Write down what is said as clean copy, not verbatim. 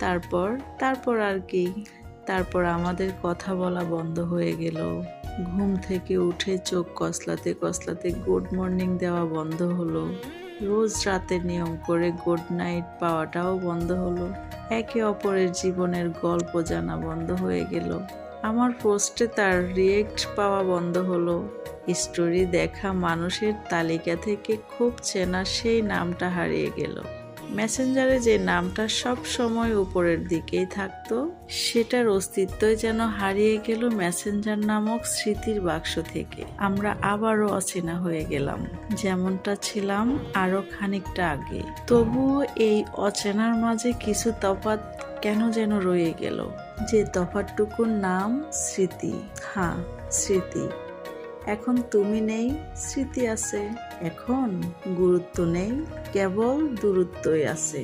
তারপর তারপর আর কি, তারপর আমাদের কথা বলা বন্ধ হয়ে গেল। ঘুম থেকে উঠে চোখ কসলাতে কসলাতে গুড মর্নিং দেওয়া বন্ধ হলো। রোজ রাতে নিয়ম করে গুড নাইট পাওয়াটাও বন্ধ হলো। একে অপরের জীবনের গল্প জানা বন্ধ হয়ে গেল। আমার পোস্টে তার রিয়েক্ট পাওয়া বন্ধ হলো। স্টোরি দেখা মানুষের তালিকা থেকে খুব চেনা সেই নামটা হারিয়ে গেল। মেসেঞ্জারে যে নামটা সব সময় উপরের দিকেই থাকতো, সেটার অস্তিত্বই যেন হারিয়ে গেল মেসেঞ্জার নামক স্মৃতির বাক্স থেকে। আমরা আবারও অচেনা হয়ে গেলাম, যেমনটা ছিলাম আরো খানিকটা আগে। তবুও এই অচেনার মাঝে কিছু তফাৎ কেন যেন রয়ে গেল, যে তফাৎটুকুর নাম স্মৃতি। হ্যাঁ, স্মৃতি। এখন তুমি নেই, স্মৃতি আছে। এখন গুরুত্ব নেই, কেবল দূরত্বই আছে।